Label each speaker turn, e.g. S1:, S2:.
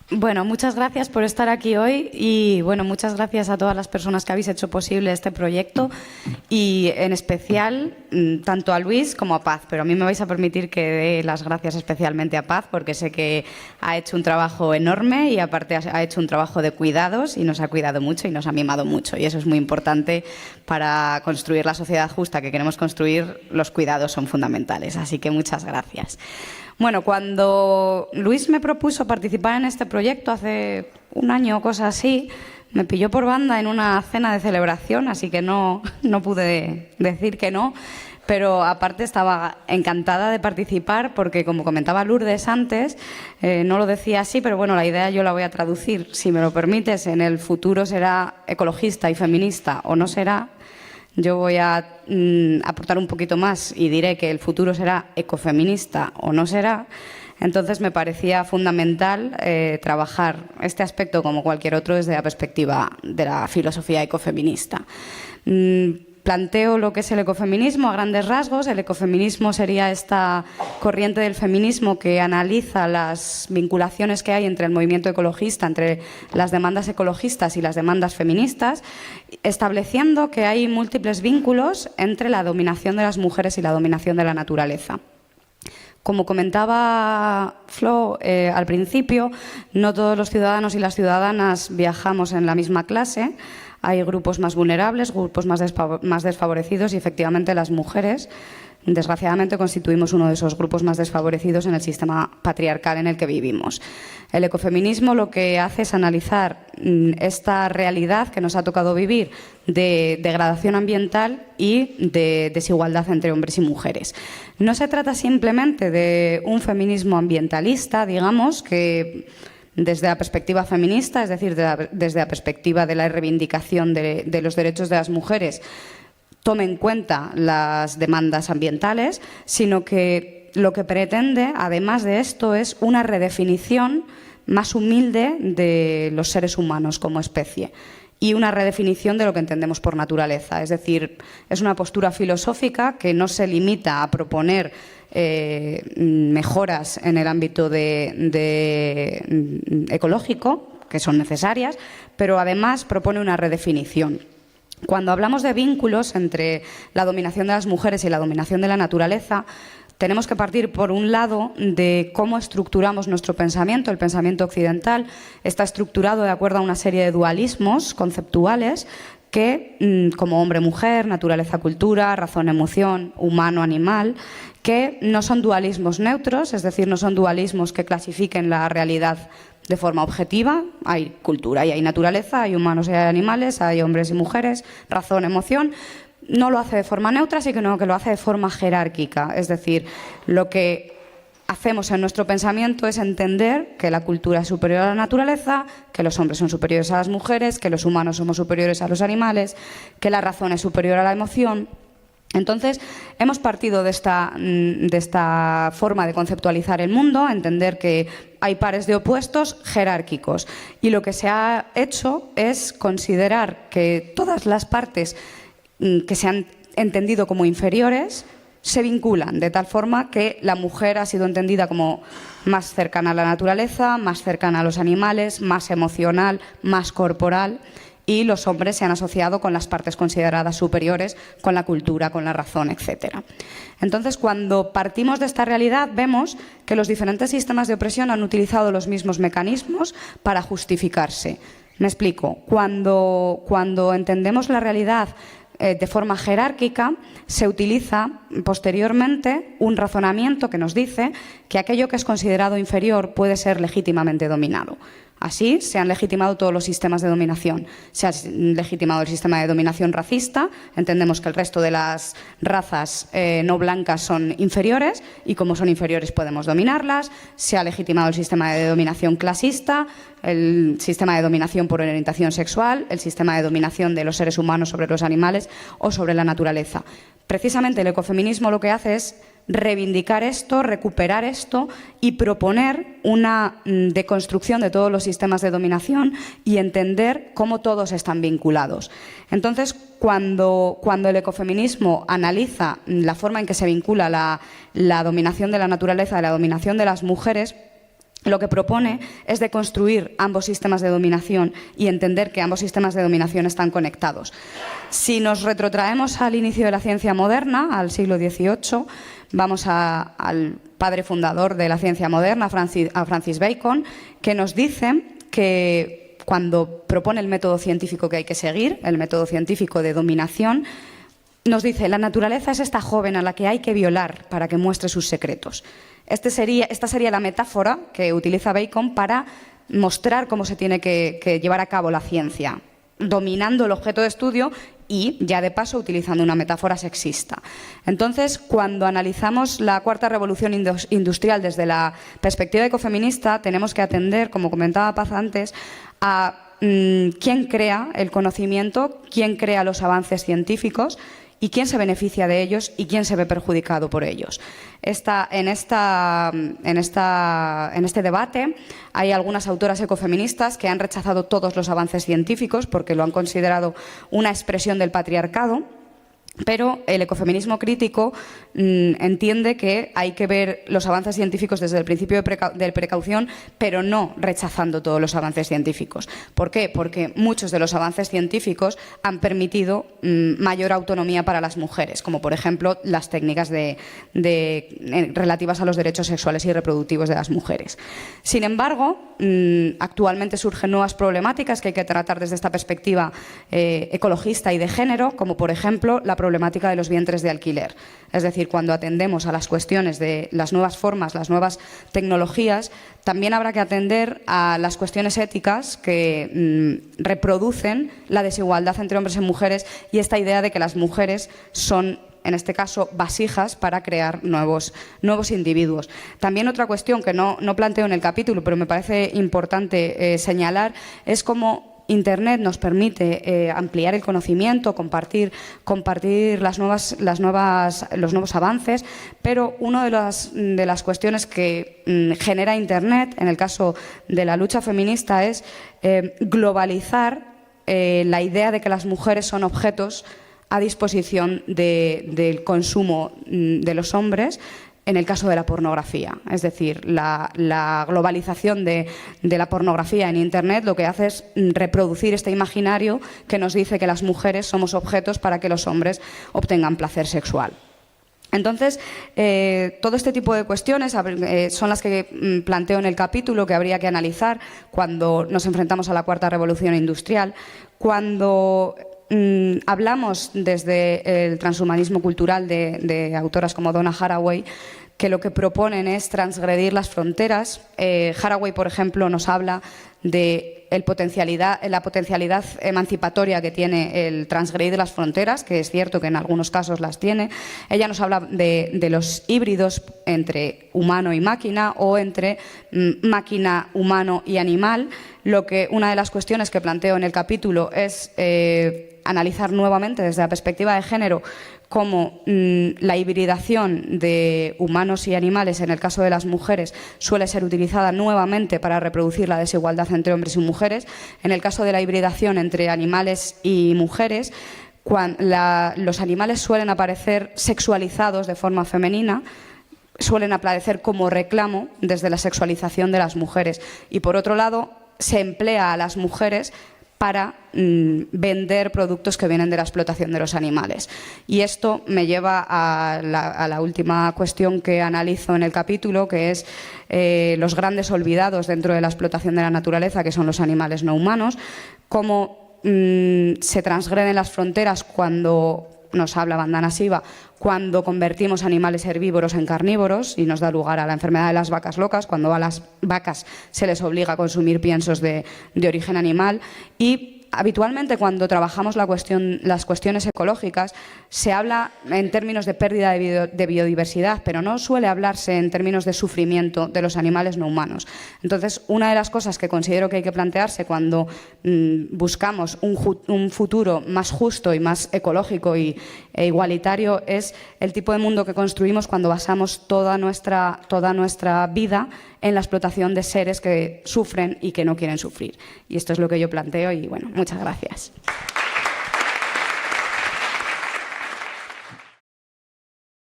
S1: Bueno, muchas gracias por estar aquí hoy y bueno, muchas gracias a todas las personas que habéis hecho posible este proyecto y en especial tanto a Luis como a Paz, pero a mí me vais a permitir que dé las gracias especialmente a Paz porque sé que ha hecho un trabajo enorme y aparte ha hecho un trabajo de cuidados y nos ha cuidado mucho y nos ha mimado mucho y eso es muy importante para construir la sociedad justa que queremos construir. Los cuidados son fundamentales, así que muchas gracias. Bueno, cuando Luis me propuso participar en este proyecto hace un año o cosa así, me pilló por banda en una cena de celebración, así que no pude decir que no, pero aparte estaba encantada de participar porque, como comentaba Lourdes antes, no lo decía así, pero bueno, la idea yo la voy a traducir. Si me lo permites, en el futuro será ecologista y feminista o no será. Yo voy a aportar un poquito más y diré que el futuro será ecofeminista o no será. Entonces me parecía fundamental trabajar este aspecto como cualquier otro desde la perspectiva de la filosofía ecofeminista. Planteo lo que es el ecofeminismo a grandes rasgos. El ecofeminismo sería esta corriente del feminismo que analiza las vinculaciones que hay entre el movimiento ecologista, entre las demandas ecologistas y las demandas feministas, estableciendo que hay múltiples vínculos entre la dominación de las mujeres y la dominación de la naturaleza. Como comentaba Flo al principio, no todos los ciudadanos y las ciudadanas viajamos en la misma clase. Hay grupos más vulnerables, grupos más desfavorecidos y efectivamente las mujeres, desgraciadamente, constituimos uno de esos grupos más desfavorecidos en el sistema patriarcal en el que vivimos. El ecofeminismo lo que hace es analizar esta realidad que nos ha tocado vivir de degradación ambiental y de desigualdad entre hombres y mujeres. No se trata simplemente de un feminismo ambientalista, digamos, que desde la perspectiva feminista, es decir, desde la perspectiva de la reivindicación de los derechos de las mujeres, tome en cuenta las demandas ambientales, sino que lo que pretende, además de esto, es una redefinición más humilde de los seres humanos como especie y una redefinición de lo que entendemos por naturaleza. Es decir, es una postura filosófica que no se limita a proponer mejoras en el ámbito ecológico, que son necesarias, pero además propone una redefinición. Cuando hablamos de vínculos entre la dominación de las mujeres y la dominación de la naturaleza, tenemos que partir, por un lado, de cómo estructuramos nuestro pensamiento. El pensamiento occidental está estructurado de acuerdo a una serie de dualismos conceptuales que, como hombre-mujer, naturaleza-cultura, razón-emoción, humano-animal, que no son dualismos neutros, es decir, no son dualismos que clasifiquen la realidad de forma objetiva. Hay cultura y hay naturaleza, hay humanos y hay animales, hay hombres y mujeres, razón, emoción. No lo hace de forma neutra, sino que lo hace de forma jerárquica. Es decir, lo que hacemos en nuestro pensamiento es entender que la cultura es superior a la naturaleza, que los hombres son superiores a las mujeres, que los humanos somos superiores a los animales, que la razón es superior a la emoción. Entonces, hemos partido de esta forma de conceptualizar el mundo, entender que hay pares de opuestos jerárquicos. Y lo que se ha hecho es considerar que todas las partes que se han entendido como inferiores se vinculan, de tal forma que la mujer ha sido entendida como más cercana a la naturaleza, más cercana a los animales, más emocional, más corporal, y los hombres se han asociado con las partes consideradas superiores, con la cultura, con la razón, etc. Entonces, cuando partimos de esta realidad, vemos que los diferentes sistemas de opresión han utilizado los mismos mecanismos para justificarse. Me explico. Cuando entendemos la realidad de forma jerárquica, se utiliza posteriormente un razonamiento que nos dice que aquello que es considerado inferior puede ser legítimamente dominado. Así se han legitimado todos los sistemas de dominación. Se ha legitimado el sistema de dominación racista, entendemos que el resto de las razas no blancas son inferiores y como son inferiores podemos dominarlas. Se ha legitimado el sistema de dominación clasista, el sistema de dominación por orientación sexual, el sistema de dominación de los seres humanos sobre los animales o sobre la naturaleza. Precisamente el ecofeminismo lo que hace es reivindicar esto, recuperar esto y proponer una deconstrucción de todos los sistemas de dominación y entender cómo todos están vinculados. Entonces, cuando el ecofeminismo analiza la forma en que se vincula la dominación de la naturaleza y la dominación de las mujeres, lo que propone es deconstruir ambos sistemas de dominación y entender que ambos sistemas de dominación están conectados. Si nos retrotraemos al inicio de la ciencia moderna, al siglo XVIII, vamos al padre fundador de la ciencia moderna, a Francis Bacon, que nos dice que cuando propone el método científico que hay que seguir, el método científico de dominación, nos dice: la naturaleza es esta joven a la que hay que violar para que muestre sus secretos. Esta sería la metáfora que utiliza Bacon para mostrar cómo se tiene que llevar a cabo la ciencia, dominando el objeto de estudio y, ya de paso, utilizando una metáfora sexista. Entonces, cuando analizamos la cuarta revolución industrial desde la perspectiva ecofeminista, tenemos que atender, como comentaba Paz antes, a quién crea el conocimiento, quién crea los avances científicos y quién se beneficia de ellos y quién se ve perjudicado por ellos. En este debate hay algunas autoras ecofeministas que han rechazado todos los avances científicos porque lo han considerado una expresión del patriarcado, pero el ecofeminismo crítico entiende que hay que ver los avances científicos desde el principio de precaución, pero no rechazando todos los avances científicos. ¿Por qué? Porque muchos de los avances científicos han permitido mayor autonomía para las mujeres, como por ejemplo las técnicas relativas a los derechos sexuales y reproductivos de las mujeres. Sin embargo, actualmente surgen nuevas problemáticas que hay que tratar desde esta perspectiva ecologista y de género, como por ejemplo la problemática de los vientres de alquiler. Es decir, cuando atendemos a las cuestiones de las nuevas formas, las nuevas tecnologías, también habrá que atender a las cuestiones éticas que reproducen la desigualdad entre hombres y mujeres y esta idea de que las mujeres son, en este caso, vasijas para crear nuevos individuos. También otra cuestión que no planteo en el capítulo, pero me parece importante señalar, es cómo Internet nos permite ampliar el conocimiento, compartir los nuevos avances, pero una de las cuestiones que genera Internet, en el caso de la lucha feminista, es globalizar la idea de que las mujeres son objetos a disposición del consumo de los hombres, en el caso de la pornografía. Es decir, la globalización de la pornografía en Internet lo que hace es reproducir este imaginario que nos dice que las mujeres somos objetos para que los hombres obtengan placer sexual. Entonces, todo este tipo de cuestiones son las que planteo en el capítulo que habría que analizar cuando nos enfrentamos a la cuarta revolución industrial. Cuando hablamos desde el transhumanismo cultural de autoras como Donna Haraway, que lo que proponen es transgredir las fronteras. Haraway, por ejemplo, nos habla de la potencialidad emancipatoria que tiene el transgredir las fronteras, que es cierto que en algunos casos las tiene. Ella nos habla de los híbridos entre humano y máquina o entre máquina, humano y animal. Una de las cuestiones que planteo en el capítulo es analizar nuevamente desde la perspectiva de género cómo la hibridación de humanos y animales, en el caso de las mujeres, suele ser utilizada nuevamente para reproducir la desigualdad entre hombres y mujeres. En el caso de la hibridación entre animales y mujeres, los animales suelen aparecer sexualizados de forma femenina, suelen aparecer como reclamo desde la sexualización de las mujeres. Y por otro lado, se emplea a las mujeres para vender productos que vienen de la explotación de los animales. Y esto me lleva a la última cuestión que analizo en el capítulo, que es los grandes olvidados dentro de la explotación de la naturaleza, que son los animales no humanos, cómo se transgreden las fronteras cuando nos habla Vandana Shiva, cuando convertimos animales herbívoros en carnívoros y nos da lugar a la enfermedad de las vacas locas, cuando a las vacas se les obliga a consumir piensos de origen animal. Y habitualmente cuando trabajamos las cuestiones ecológicas se habla en términos de pérdida de biodiversidad, pero no suele hablarse en términos de sufrimiento de los animales no humanos. Entonces, una de las cosas que considero que hay que plantearse cuando buscamos un futuro más justo y más ecológico e igualitario es el tipo de mundo que construimos cuando basamos toda nuestra vida en la explotación de seres que sufren y que no quieren sufrir. Y esto es lo que yo planteo y, bueno, muchas gracias.